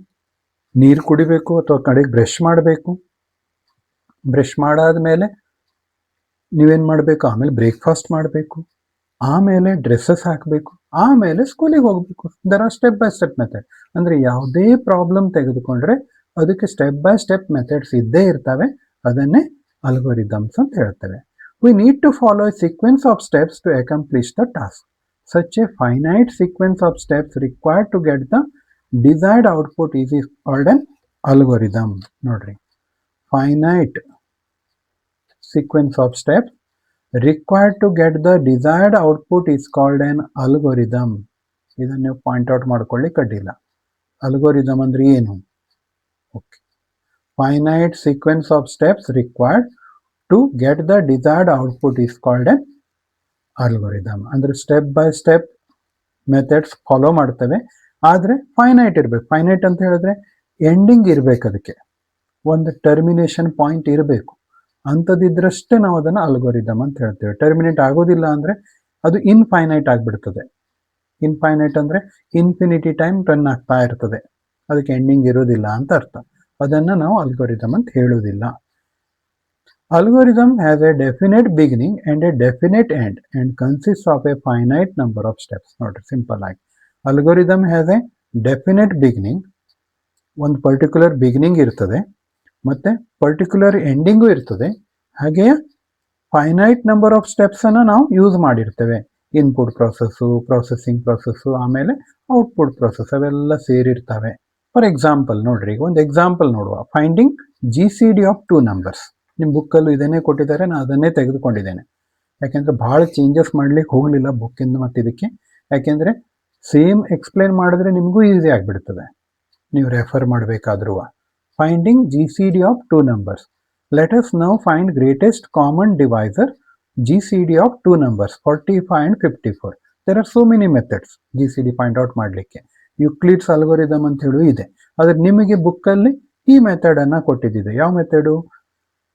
ನೀರು ಕುಡಿಬೇಕು ಅಥವಾ ಕಡೆಗೆ ಬ್ರಷ್ ಮಾಡಬೇಕು. ಬ್ರಷ್ ಮಾಡಾದ್ಮೇಲೆ ನೀವೇನು ಮಾಡಬೇಕು, ಆಮೇಲೆ ಬ್ರೇಕ್ಫಾಸ್ಟ್ ಮಾಡಬೇಕು, ಆಮೇಲೆ ಡ್ರೆಸ್ಸಸ್ ಹಾಕಬೇಕು, ಆಮೇಲೆ ಸ್ಕೂಲಿಗೆ ಹೋಗಬೇಕು. There are step by step method. ಅಂದರೆ ಯಾವುದೇ ಪ್ರಾಬ್ಲಮ್ ತೆಗೆದುಕೊಂಡ್ರೆ ಅದಕ್ಕೆ ಸ್ಟೆಪ್ ಬೈ ಸ್ಟೆಪ್ ಮೆಥಡ್ಸ್ ಇದ್ದೇ ಇರ್ತವೆ. ಅದನ್ನೇ ಅಲ್ಗೋರಿದಮ್ಸ್ ಅಂತ ಹೇಳ್ತೇವೆ. We need to follow a sequence of steps to accomplish the task. Such a finite sequence of steps required to get the desired output is called an algorithm. ನೋಡ್ರಿ, finite sequence of steps required to get the desired output is called an algorithm. ಇದನ್ನು ನೀವು point out ಮಾಡ್ಕೊಳ್ಳಿ ಕಡ್ಡಿಲ್ಲ. Algorithm ಅಂದ್ರೆ ಏನು? Okay, finite sequence of steps required to get the desired output is called an algorithm. ಅಂದ್ರೆ step by step methods follow ಮಾಡ್ತೇವೆ, ಆದರೆ finite ಇರಬೇಕು. Finite ಅಂತ ಹೇಳಿದ್ರೆ ಎಂಡಿಂಗ್ ಇರಬೇಕು, ಅದಕ್ಕೆ ಒಂದು ಟರ್ಮಿನೇಷನ್ ಪಾಯಿಂಟ್ ಇರಬೇಕು. ಅಂಥದ್ದಿದ್ರಷ್ಟೇ ನಾವು ಅದನ್ನು ಅಲ್ಗೋರಿದಮ್ ಅಂತ ಹೇಳ್ತೇವೆ. ಟರ್ಮಿನೇಟ್ ಆಗೋದಿಲ್ಲ ಅಂದರೆ ಅದು ಇನ್ಫೈನೈಟ್ ಆಗಿಬಿಡ್ತದೆ. ಇನ್ಫೈನೈಟ್ ಅಂದರೆ ಇನ್ಫಿನಿಟಿ ಟೈಮ್ ರನ್ ಆಗ್ತಾ ಇರ್ತದೆ, ಅದಕ್ಕೆ ಎಂಡಿಂಗ್ ಇರೋದಿಲ್ಲ ಅಂತ ಅರ್ಥ. ಅದನ್ನು ನಾವು ಅಲ್ಗೋರಿದಮ್ ಅಂತ ಹೇಳೋದಿಲ್ಲ. Algorithm has A definite beginning and A definite end and consist of A finite number of steps. ನೋಡ್ರಿ, ಸಿಂಪಲ್ ಆಗಿ algorithm has A definite beginning, ಒಂದು ಪರ್ಟಿಕ್ಯುಲರ್ ಬಿಗಿನಿಂಗ್ ಇರ್ತದೆ, ಮತ್ತು ಪರ್ಟಿಕ್ಯುಲರ್ ಎಂಡಿಂಗು ಇರ್ತದೆ. ಹಾಗೆಯೇ ಫೈನೈಟ್ ನಂಬರ್ ಆಫ್ ಸ್ಟೆಪ್ಸನ್ನು ನಾವು ಯೂಸ್ ಮಾಡಿರ್ತೇವೆ. Input process, processing process, ಆಮೇಲೆ ಔಟ್ಪುಟ್ ಪ್ರೊಸೆಸ್, ಅವೆಲ್ಲ ಸೇರಿರ್ತವೆ. ಫಾರ್ ಎಕ್ಸಾಂಪಲ್ ನೋಡ್ರಿ, ಈಗ ಒಂದು ಎಕ್ಸಾಂಪಲ್ ನೋಡುವ. Finding GCD of 2 numbers. ನಿಮ್ಮ ಬುಕ್ಕಲ್ಲೂ ಇದನ್ನೇ ಕೊಟ್ಟಿದ್ದಾರೆ, ನಾನು ಅದನ್ನೇ ತೆಗೆದುಕೊಂಡಿದ್ದೇನೆ. ಯಾಕೆಂದರೆ ಭಾಳ ಚೇಂಜಸ್ ಮಾಡಲಿಕ್ಕೆ ಹೋಗಲಿಲ್ಲ ಬುಕ್ಕಿಂದ ಮತ್ತು ಇದಕ್ಕೆ. ಯಾಕೆಂದರೆ ಸೇಮ್ ಎಕ್ಸ್ಪ್ಲೇನ್ ಮಾಡಿದ್ರೆ ನಿಮಗೂ ಈಸಿ ಆಗಿಬಿಡ್ತದೆ, ನೀವು refer ಮಾಡಬೇಕಾದ್ರೂ. Finding GCD of 2 numbers. Let us now find greatest common divisor GCD of 2 numbers 45 and 54. There are so many methods GCD find out ಮಾಡಲಿಕ್ಕೆ. ಯುಕ್ಲಿಡ್ಸ್ ಅಲ್ಗೋರಿದಮ್ ಅಂತ ಹೇಳಿ ಇದೆ, ಆದರೆ ನಿಮಗೆ ಬುಕ್ಕಲ್ಲಿ ಈ ಮೆಥಡನ್ನು ಕೊಟ್ಟಿದ್ದಿದೆ. ಯಾವ method?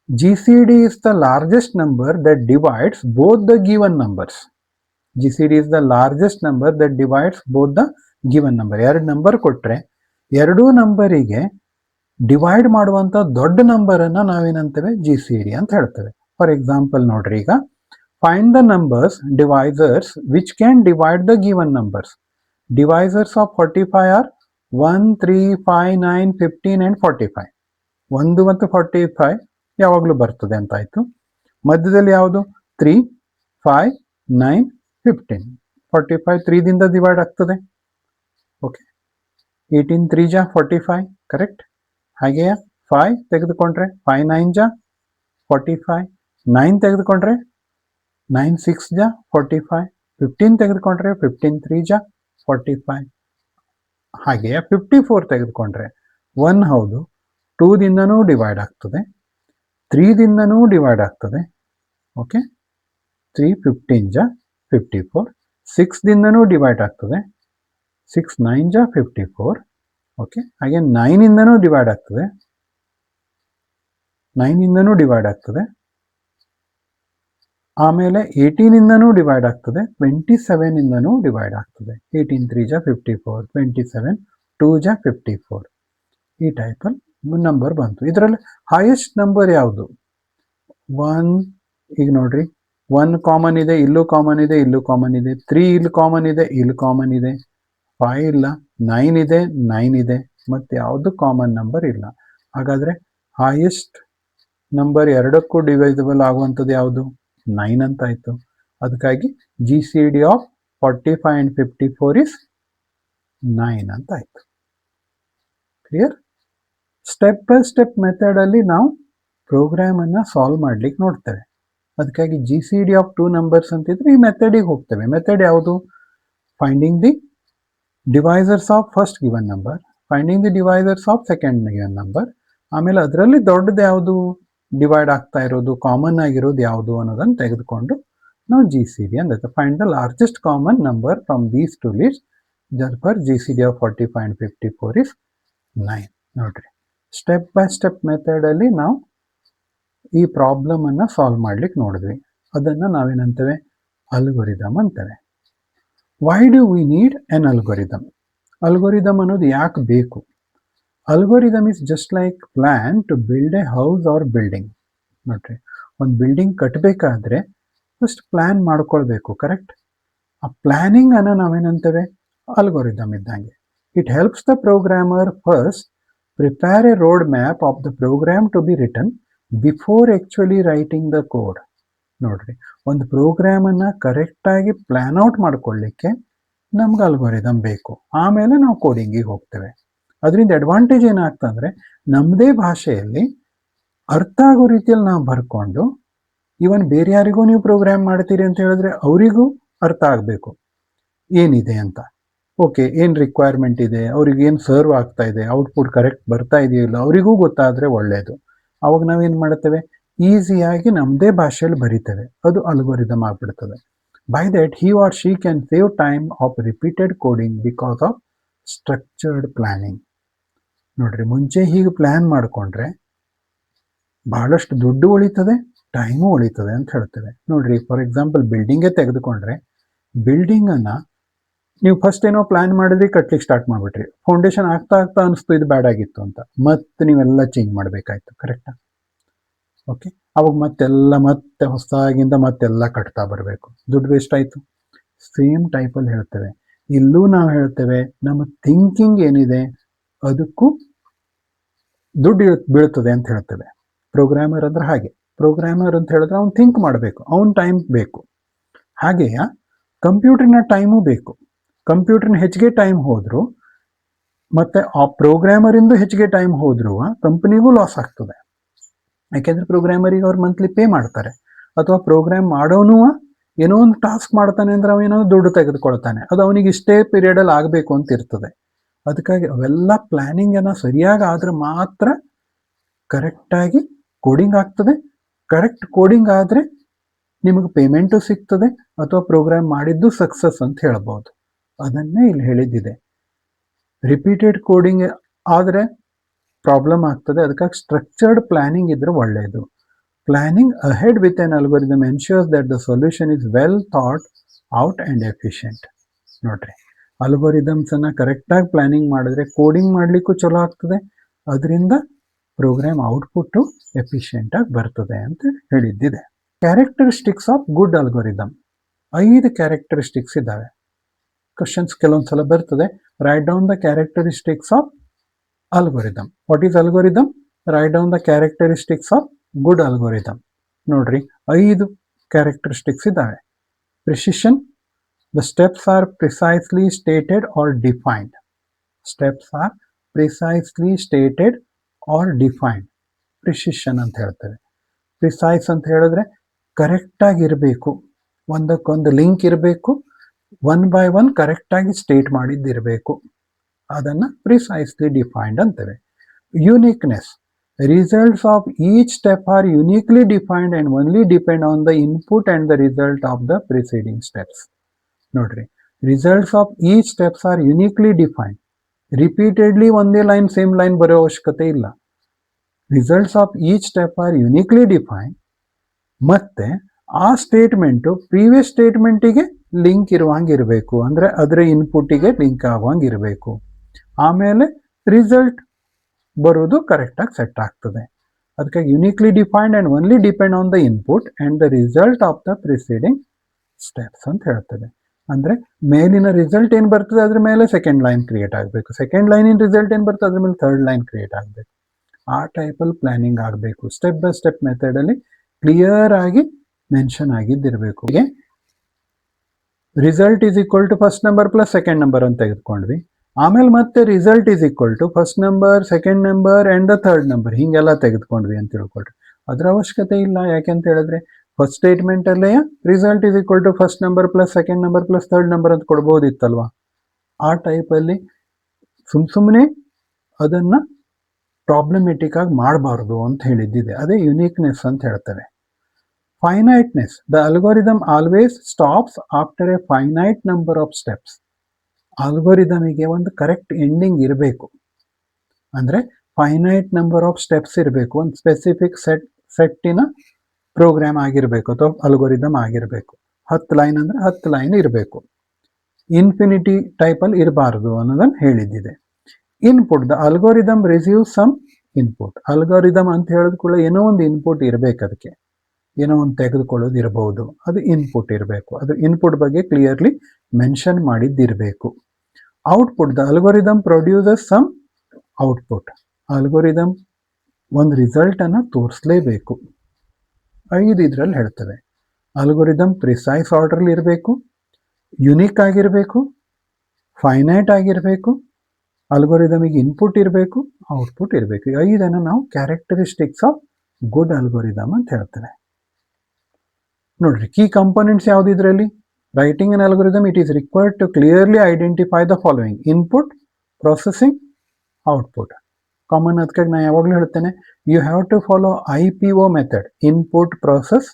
GCD is the largest number that divides both the given numbers. GCD is the largest number that divides both the given number. ಎರಡು ನಂಬರ್ ಕೊಟ್ಟರೆ ಎರಡೂ ನಂಬರಿಗೆ ಡಿವೈಡ್ ಮಾಡುವಂಥ ದೊಡ್ಡ ನಂಬರನ್ನು ನಾವೇನಂತೇವೆ? GCD ಅಂತ ಹೇಳ್ತೇವೆ. ಫಾರ್ ಎಕ್ಸಾಂಪಲ್ ನೋಡ್ರಿ, ಈಗ find the numbers divisors which can divide the given numbers. Divisors of 45 are 1, 3, 5, 9, 15 and 45. 1 ಮತ್ತು 45 ಯಾವಾಗಲೂ ಬರ್ತದೆ ಅಂತಾಯಿತು. ಮಧ್ಯದಲ್ಲಿ ಯಾವುದು? 3, 5, 9, 15. 45 3ದಿಂದ ಡಿವೈಡ್ ಆಗ್ತದೆ. ಓಕೆ, 18 3 ಜಾ 45, ಕರೆಕ್ಟ್. ಹಾಗೆಯೇ 5 ತೆಗೆದುಕೊಂಡ್ರೆ 5 9 ಜಾ 45, 9 ತೆಗೆದುಕೊಂಡ್ರೆ 9 6 ಜಾ 45, 15 ತೆಗೆದುಕೊಂಡ್ರೆ 15 3 ಜಾ 45. ಹಾಗೆಯೇ 54 ತೆಗೆದುಕೊಂಡ್ರೆ 1 ಹೌದು, 2ದಿಂದನೂ ಡಿವೈಡ್ ಆಗ್ತದೆ, 3ದಿಂದನೂ ಡಿವೈಡ್ ಆಗ್ತದೆ. ಓಕೆ, 3 15 ಜಾ 54, 6ದಿಂದನೂ ಡಿವೈಡ್ ಆಗ್ತದೆ, 6 9 ಜಾ 54. ಓಕೆ, ಹಾಗೆ 9ಇಂದನೂ ಡಿವೈಡ್ ಆಗ್ತದೆ, 9ಇಂದನೂ ಡಿವೈಡ್ ಆಗ್ತದೆ. ಆಮೇಲೆ 18 ಇಂದನೂ ಡಿವೈಡ್ ಆಗ್ತದೆ, 27 ಇಂದನೂ ಡಿವೈಡ್ ಆಗ್ತದೆ. 18 3 ಜಾ 54, 27 2 ಜಾ 54. ಈ ಟೈಪಲ್ಲಿ ನಂಬರ್ ಬಂತು. ಇದರಲ್ಲಿ ಹೈಯೆಸ್ಟ್ ನಂಬರ್ ಯಾವುದು? 1. ಈಗ ನೋಡ್ರಿ, 1 ಕಾಮನ್ ಇದೆ, ಇಲ್ಲೂ ಕಾಮನ್ ಇದೆ, ಇಲ್ಲೂ ಕಾಮನ್ ಇದೆ. 3 ಇಲ್ಲಿ ಕಾಮನ್ ಇದೆ, ಇಲ್ಲಿ ಕಾಮನ್ ಇದೆ. 5 ಇಲ್ಲ, 9 ಇದೆ, 9 ಇದೆ. ಮತ್ತೆ ಯಾವುದು ಕಾಮನ್ ನಂಬರ್ ಇಲ್ಲ. ಹಾಗಾದ್ರೆ ಹೈಯೆಸ್ಟ್ ನಂಬರ್ ಎರಡಕ್ಕೂ ಡಿವೈಸಬಲ್ ಆಗುವಂಥದ್ದು ಯಾವುದು? 9 ಅಂತ ಆಯ್ತು. ಅದಕ್ಕಾಗಿ GCD ಆಫ್ 45 and 54 is 9 ಅಂತ ಆಯ್ತು. Clear? Step by step method ಅಲ್ಲಿ ನಾವು ಪ್ರೋಗ್ರಾಮ್ ಅನ್ನ ಸಾಲ್ವ್ ಮಾಡ್ಲಿಕ್ಕೆ ನೋಡ್ತೇವೆ. ಅದಕ್ಕಾಗಿ GCD ಆಫ್ 2 ನಂಬರ್ಸ್ ಅಂತಿದ್ರೆ ಈ ಮೆಥಡಿಗೆ ಹೋಗ್ತೇವೆ. ಮೆಥಡ್ ಯಾವುದು? Finding the divisors of first given number, finding the divisors of second given number, ಆಮೇಲೆ ಅದರಲ್ಲಿ ದೊಡ್ಡದು ಯಾವುದು ಡಿವೈಡ್ ಆಗ್ತಾ ಇರೋದು, ಕಾಮನ್ ಆಗಿರೋದು ಯಾವುದು ಅನ್ನೋದನ್ನು ತೆಗೆದುಕೊಂಡು ನಾವು GCD ಅಂದ್ರೆ find the largest common number from these two least. For GCD of 45 and 54 is 9. ನೋಡ್ರಿ, ಸ್ಟೆಪ್ ಬೈ ಸ್ಟೆಪ್ ಮೆಥಡ್ ಅಲ್ಲಿ ನಾವು ಈ ಪ್ರಾಬ್ಲಮ್ ಅನ್ನ ಸಾಲ್ವ್ ಮಾಡ್ಲಿಕ್ಕೆ ನೋಡಿದ್ವಿ. ಅದನ್ನ ನಾವೇನಂತೇವೆ? ಅಲ್ಗೊರಿದಮ್ ಅಂತೇವೆ. Why do we need an algorithm? Algorithm ಅನ್ನೋದು ಯಾಕೆ ಬೇಕು? Algorithm is just like plan to build a house or building. ನೋಡ್ರಿ, ಒಂದು ಬಿಲ್ಡಿಂಗ್ ಕಟ್ಟಬೇಕಾದ್ರೆ ಫಸ್ಟ್ ಪ್ಲಾನ್ ಮಾಡ್ಕೊಳ್ಬೇಕು, ಕರೆಕ್ಟ್? ಆ ಪ್ಲಾನಿಂಗ್ ಅನ್ನ ನಾವೇನಂತೇವೆ? ಅಲ್ಗೊರಿದಮ್ ಇದ್ದಂಗೆ. It helps the programmer first prepare a road map of the program to be written before actually writing the code. ನೋಡ್ರಿ, ಒಂದು ಪ್ರೋಗ್ರಾಮ್ ಅನ್ನ ಕರೆಕ್ಟ್ ಆಗಿ ಪ್ಲಾನ್ ಔಟ್ ಮಾಡ್ಕೊಳ್ಳಿಕ್ಕೆ ನಮ್ಗೆ ಅಲ್ಗೊರಿದಮ್ ಬೇಕು. ಆಮೇಲೆ ನಾವು ಕೋಡಿಂಗಿಗೆ ಹೋಗ್ತೇವೆ. ಅದರಿಂದ ಅಡ್ವಾಂಟೇಜ್ ಏನಾಗ್ತಂದ್ರೆ, ನಮ್ಮದೇ ಭಾಷೆಯಲ್ಲಿ ಅರ್ಥ ಆಗೋ ರೀತಿಯಲ್ಲಿ ನಾವು ಬರ್ಕೊಂಡು, ಇವನ್ ಬೇರೆ ಯಾರಿಗೂ ನೀವು ಪ್ರೋಗ್ರಾಮ್ ಮಾಡ್ತೀರಿ ಅಂತ ಹೇಳಿದ್ರೆ ಅವರಿಗೂ ಅರ್ಥ ಆಗಬೇಕು ಏನಿದೆ ಅಂತ. ಓಕೆ, ಏನು ರಿಕ್ವೈರ್ಮೆಂಟ್ ಇದೆ, ಅವ್ರಿಗೆ ಏನು ಸರ್ವ್ ಆಗ್ತಾ ಇದೆ, ಔಟ್ಪುಟ್ ಕರೆಕ್ಟ್ ಬರ್ತಾ ಇದೆಯೋ ಇಲ್ಲ ಅವರಿಗೂ ಗೊತ್ತಾದರೆ ಒಳ್ಳೆಯದು. ಅವಾಗ ನಾವೇನು ಮಾಡ್ತೇವೆ? ಈಸಿಯಾಗಿ ನಮ್ಮದೇ ಭಾಷೆಯಲ್ಲಿ ಬರಿತೇವೆ. ಅದು ಅಲ್ಗೊರಿದಮ್ ಆಗ್ಬಿಡ್ತದೆ. By that he or she can save time of repeated coding because of structured planning. ನೋಡ್ರಿ, ಮುಂಚೆ ಹೀಗೆ ಪ್ಲಾನ್ ಮಾಡಿಕೊಂಡ್ರೆ ಬಹಳಷ್ಟು ದುಡ್ಡು ಉಳಿತದೆ, ಟೈಮು ಉಳಿತದೆ ಅಂತ ಹೇಳ್ತೇವೆ. ನೋಡ್ರಿ, ಫಾರ್ ಎಕ್ಸಾಂಪಲ್ ಬಿಲ್ಡಿಂಗೇ ತೆಗೆದುಕೊಂಡ್ರೆ, ಬಿಲ್ಡಿಂಗ್ ಅನ್ನ ನೀವು ಫಸ್ಟ್ ಏನೋ ಪ್ಲಾನ್ ಮಾಡಿದ್ರಿ, ಕಟ್ಲಿಕ್ಕೆ ಸ್ಟಾರ್ಟ್ ಮಾಡ್ಬಿಟ್ರಿ. ಫೌಂಡೇಶನ್ ಆಗ್ತಾ ಆಗ್ತಾ ಅನಿಸ್ತು ಇದು ಬ್ಯಾಡ್ ಆಗಿತ್ತು ಅಂತ, ಮತ್ತೆ ನೀವೆಲ್ಲ ಚೇಂಜ್ ಮಾಡಬೇಕಾಯ್ತು, ಕರೆಕ್ಟಾ? ಓಕೆ, ಅವಾಗ ಮತ್ತೆ ಹೊಸದಾಗಿಂದ ಮತ್ತೆಲ್ಲ ಕಟ್ತಾ ಬರಬೇಕು, ದುಡ್ಡು ವೇಸ್ಟ್ ಆಯಿತು. ಸೇಮ್ ಟೈಪಲ್ಲಿ ಹೇಳ್ತೇವೆ ಇಲ್ಲೂ. ನಾವು ಹೇಳ್ತೇವೆ ನಮ್ಮ ಥಿಂಕಿಂಗ್ ಏನಿದೆ ಅದಕ್ಕೂ ದುಡ್ಡು ಬೀಳ್ತದೆ ಅಂತ ಹೇಳ್ತೇವೆ. ಪ್ರೋಗ್ರಾಮರ್ ಅಂದ್ರೆ ಹಾಗೆ. ಪ್ರೋಗ್ರಾಮರ್ ಅಂತ ಹೇಳಿದ್ರೆ ಅವ್ನು ಥಿಂಕ್ ಮಾಡಬೇಕು, ಅವ್ನ ಟೈಮ್ ಬೇಕು. ಹಾಗೆಯೇ ಕಂಪ್ಯೂಟರ್ನ ಟೈಮು ಬೇಕು. ಕಂಪ್ಯೂಟರ್ನ ಹೆಚ್ಚಿಗೆ ಟೈಮ್ ಹೋದ್ರು ಮತ್ತೆ ಆ ಪ್ರೋಗ್ರಾಮರಿಂದ ಹೆಚ್ಚಿಗೆ ಟೈಮ್ ಹೋದ್ರು ಕಂಪನಿಗೂ ಲಾಸ್ ಆಗ್ತದೆ. ಯಾಕೆಂದ್ರೆ ಪ್ರೋಗ್ರಾಮರಿಗೆ ಅವ್ರು ಮಂತ್ಲಿ ಪೇ ಮಾಡ್ತಾರೆ. ಅಥವಾ ಪ್ರೋಗ್ರಾಮ್ ಮಾಡೋನು ಏನೋ ಒಂದು ಟಾಸ್ಕ್ ಮಾಡ್ತಾನೆ ಅಂದ್ರೆ ಅವೇನೋ ದುಡ್ಡು ತೆಗೆದುಕೊಳ್ತಾನೆ, ಅದು ಅವನಿಗೆ ಇಷ್ಟೇ ಪೀರಿಯಡಲ್ಲಿ ಆಗಬೇಕು ಅಂತ ಇರ್ತದೆ. ಅದಕ್ಕಾಗಿ ಅವೆಲ್ಲ ಪ್ಲಾನಿಂಗ್ ಅನ್ನ ಸರಿಯಾಗಿ ಆದ್ರೆ ಮಾತ್ರ ಕರೆಕ್ಟಾಗಿ ಕೋಡಿಂಗ್ ಆಗ್ತದೆ. ಕರೆಕ್ಟ್ ಕೋಡಿಂಗ್ ಆದರೆ ನಿಮಗೆ ಪೇಮೆಂಟು ಸಿಗ್ತದೆ, ಅಥವಾ ಪ್ರೋಗ್ರಾಮ್ ಮಾಡಿದ್ದು ಸಕ್ಸಸ್ ಅಂತ ಹೇಳ್ಬೋದು. ಅದನ್ನೇ ಇಲ್ಲಿ ಹೇಳಿದ್ದಿದೆ. ರಿಪೀಟೆಡ್ ಕೋಡಿಂಗ್ ಆದರೆ ಪ್ರಾಬ್ಲಮ್ ಆಗ್ತದೆ. ಅದಕ್ಕಾಗಿ ಸ್ಟ್ರಕ್ಚರ್ಡ್ ಪ್ಲಾನಿಂಗ್ ಇದ್ರೆ ಒಳ್ಳೆಯದು. Planning ahead with N algorithm ensures that the solution is well thought out and efficient. ನೋಡ್ರಿ, ಅಲ್ಗೊರಿದಮ್ಸ್ ಅನ್ನ ಕರೆಕ್ಟಾಗಿ ಪ್ಲಾನಿಂಗ್ ಮಾಡಿದ್ರೆ ಕೋಡಿಂಗ್ ಮಾಡಲಿಕ್ಕೂ ಚಲೋ ಆಗ್ತದೆ, ಅದರಿಂದ ಪ್ರೋಗ್ರಾಮ್ ಔಟ್ಪುಟ್ಟು ಎಫಿಷಿಯೆಂಟ್ ಆಗಿ ಬರ್ತದೆ ಅಂತ ಹೇಳಿದ್ದಿದೆ. Characteristics of good algorithm. 5 characteristics ಇದ್ದಾವೆ. ಕ್ವಶನ್ಸ್ ಕೆಲವೊಂದ್ಸಲ ಬರ್ತದೆ, write down the characteristics of algorithm. What is algorithm? Write down the characteristics of good algorithm. ನೋಡ್ರಿ, 5 ಕ್ಯಾರೆಕ್ಟರಿಸ್ಟಿಕ್ಸ್ ಇದ್ದಾವೆ. Precision, the steps are precisely stated or defined. Steps are precisely stated or defined. Precision ಅಂತ ಹೇಳ್ತೇವೆ. Precise ಅಂತ ಹೇಳಿದ್ರೆ ಕರೆಕ್ಟಾಗಿ ಇರಬೇಕು, ಒಂದಕ್ಕೊಂದು link ಇರಬೇಕು, 1 by 1 ಕರೆಕ್ಟಾಗಿ ಸ್ಟೇಟ್ ಮಾಡಿದ್ದಿರಬೇಕು. ಅದನ್ನು ಪ್ರಿಸೈಸ್ಲಿ ಡಿಫೈನ್ಡ್ ಅಂತೇವೆ. Uniqueness, results of each step are uniquely defined and only depend on the input and the result of the preceding steps. ನೋಡ್ರಿ, results of each steps are uniquely defined. Repeatedly ಒಂದೇ line same line ಬರೋ ಅವಶ್ಯಕತೆ ಇಲ್ಲ. Results of each step are uniquely defined. ಮತ್ತೆ ಆ statement previous ಸ್ಟೇಟ್ಮೆಂಟಿಗೆ link ಇರುವಂಗಿರಬೇಕು, ಅಂದರೆ ಅದರ ಇನ್ಪುಟ್ಟಿಗೆ ಲಿಂಕ್ ಆಗುವಂಗಿರಬೇಕು. ಆಮೇಲೆ ರಿಸಲ್ಟ್ ಬರೋದು ಕರೆಕ್ಟಾಗಿ ಸೆಟ್ ಆಗ್ತದೆ. ಅದಕ್ಕೆ uniquely defined and only depend on the input and the result of the preceding steps ಅಂತ ಹೇಳ್ತದೆ. ಅಂದರೆ ಮೇಲಿನ ರಿಸಲ್ಟ್ ಏನು ಬರ್ತದೆ ಅದ್ರ ಮೇಲೆ ಸೆಕೆಂಡ್ ಲೈನ್ ಕ್ರಿಯೇಟ್ ಆಗಬೇಕು, ಸೆಕೆಂಡ್ ಲೈನಿನ ರಿಸಲ್ಟ್ ಏನು ಬರ್ತದೆ ಅದ್ರ ಮೇಲೆ ಥರ್ಡ್ ಲೈನ್ ಕ್ರಿಯೇಟ್ ಆಗಬೇಕು. ಆ ಟೈಪಲ್ಲಿ ಪ್ಲಾನಿಂಗ್ ಆಗಬೇಕು. ಸ್ಟೆಪ್ ಬೈ ಸ್ಟೆಪ್ ಮೆಥಡಲ್ಲಿ ಕ್ಲಿಯರ್ ಆಗಿ ಮೆನ್ಷನ್ ಆಗಿದ್ದಿರಬೇಕು. Result is equal to first number plus second number ಅಂತ ತೆಗೆದುಕೊಂಡ್ವಿ. ಆಮೇಲೆ ಮತ್ತೆ result is equal to first number, second number and the third number, ಹೀಗೆಲ್ಲ ತೆಗೆದುಕೊಂಡ್ವಿ ಅಂತ ತಿಳ್ಕೊಳ್ರಿ. ಅದರ ಅವಶ್ಯಕತೆ ಇಲ್ಲ. ಯಾಕೆಂತ ಹೇಳಿದ್ರೆ ಫಸ್ಟ್ ಸ್ಟೇಟ್ಮೆಂಟಲ್ಲೇ result is equal to first number plus second number plus third number ಅಂತ ಕೊಡ್ಬೋದಿತ್ತಲ್ವಾ. ಆ ಟೈಪಲ್ಲಿ ಸುಮ್ಮನೆ ಅದನ್ನು ಪ್ರಾಬ್ಲಮೆಟಿಕ್ ಆಗಿ ಮಾಡಬಾರ್ದು ಅಂತ ಹೇಳಿದ್ದಿದೆ. ಅದೇ ಯುನೀಕ್ನೆಸ್ ಅಂತ ಹೇಳ್ತಾರೆ. Finiteness, the algorithm always stops after a finite number of steps. ಆಲ್ಗೋರಿದಮಿಗೆ ಒಂದು ಕರೆಕ್ಟ್ ಎಂಡಿಂಗ್ ಇರಬೇಕು, ಅಂದರೆ ಫೈನೈಟ್ ನಂಬರ್ ಆಫ್ ಸ್ಟೆಪ್ಸ್ ಇರಬೇಕು. ಒಂದು ಸ್ಪೆಸಿಫಿಕ್ ಸೆಟ್ಟಿನ ಪ್ರೋಗ್ರಾಮ್ ಆಗಿರಬೇಕು ಅಥವಾ ಅಲ್ಗೋರಿದಮ್ ಆಗಿರಬೇಕು. 10 ಲೈನ್ ಅಂದರೆ 10 ಲೈನ್ ಇರಬೇಕು. ಇನ್ಫಿನಿಟಿ ಟೈಪಲ್ಲಿ ಇರಬಾರ್ದು ಅನ್ನೋದನ್ನು ಹೇಳಿದ್ದಿದೆ. Input, the algorithm receive some input. Algorithm ಅಂತ ಹೇಳಿದ ಕೂಡ ಏನೋ ಒಂದು ಇನ್ಪುಟ್ ಇರಬೇಕು, ಅದಕ್ಕೆ ಏನೋ ಒಂದು ತೆಗೆದುಕೊಳ್ಳೋದು ಇರಬಹುದು, ಅದು ಇನ್ಪುಟ್ ಇರಬೇಕು. ಅದ್ರ ಇನ್ಪುಟ್ ಬಗ್ಗೆ ಕ್ಲಿಯರ್ಲಿ ಮೆನ್ಷನ್ ಮಾಡಿದ್ದಿರಬೇಕು. Output, the algorithm produces some output. Algorithm ಒಂದು ರಿಸಲ್ಟನ್ನು ತೋರಿಸಲೇಬೇಕು. 5 ಇದರಲ್ಲಿ ಹೇಳ್ತವೆ. ಅಲ್ಗೋರಿದಮ್ ಪ್ರಿಸೈಸ್ ಆರ್ಡರ್ಲಿ ಇರಬೇಕು, ಯುನಿಕ್ ಆಗಿರಬೇಕು, ಫೈನೈಟ್ ಆಗಿರಬೇಕು, ಅಲ್ಗೋರಿದಮಿಗೆ ಇನ್ಪುಟ್ ಇರಬೇಕು, ಔಟ್ಪುಟ್ ಇರಬೇಕು. 5 ನಾವು ಕ್ಯಾರೆಕ್ಟರಿಸ್ಟಿಕ್ಸ್ ಆಫ್ ಗುಡ್ ಅಲ್ಗೋರಿದಮ್ ಅಂತ ಹೇಳ್ತೇವೆ. ನೋಡ್ರಿ, ಕೀ ಕಂಪೋನೆಂಟ್ಸ್ ಯಾವ್ದು ಇದರಲ್ಲಿ? Writing an algorithm, it is required to clearly identify the following: input, processing, output. Common ಅದಕ್ಕಾಗಿ ನಾನು ಯಾವಾಗಲೂ ಹೇಳ್ತೇನೆ, you have to follow IPO method: input, process,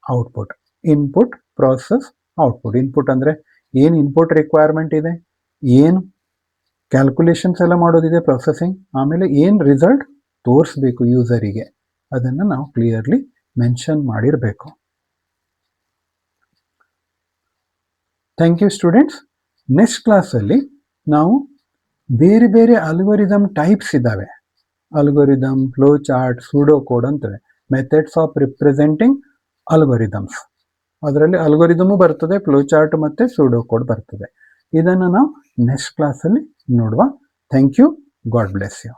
output. Input, process, output. Input ಅಂದರೆ ಏನು ಇನ್ಪುಟ್ ರಿಕ್ವೈರ್ಮೆಂಟ್ ಇದೆ, ಏನು ಕ್ಯಾಲ್ಕುಲೇಷನ್ಸ್ ಎಲ್ಲ ಮಾಡೋದಿದೆ, ಪ್ರೊಸೆಸಿಂಗ್, ಆಮೇಲೆ ಏನು ರಿಸಲ್ಟ್ ತೋರಿಸ್ಬೇಕು ಯೂಸರಿಗೆ, ಅದನ್ನು ನಾವು ಕ್ಲಿಯರ್ಲಿ ಮೆನ್ಷನ್ ಮಾಡಿರಬೇಕು. Thank you students. ನೆಕ್ಸ್ಟ್ ಕ್ಲಾಸಲ್ಲಿ ನಾವು ಬೇರೆ ಬೇರೆ ಅಲ್ಗೋರಿದಮ್ ಟೈಪ್ಸ್ ಇದ್ದಾವೆ. Algorithm, flowchart, pseudocode ಅಂತವೆ. Methods of representing algorithms. ಅದರಲ್ಲಿ ಅಲ್ಗೋರಿದಮು ಬರ್ತದೆ, ಫ್ಲೋ ಚಾರ್ಟ್ ಮತ್ತು ಸೂಡೋ ಕೋಡ್ ಬರ್ತದೆ. ಇದನ್ನು ನಾವು ನೆಕ್ಸ್ಟ್ ಕ್ಲಾಸಲ್ಲಿ ನೋಡುವ. Thank you. God bless you.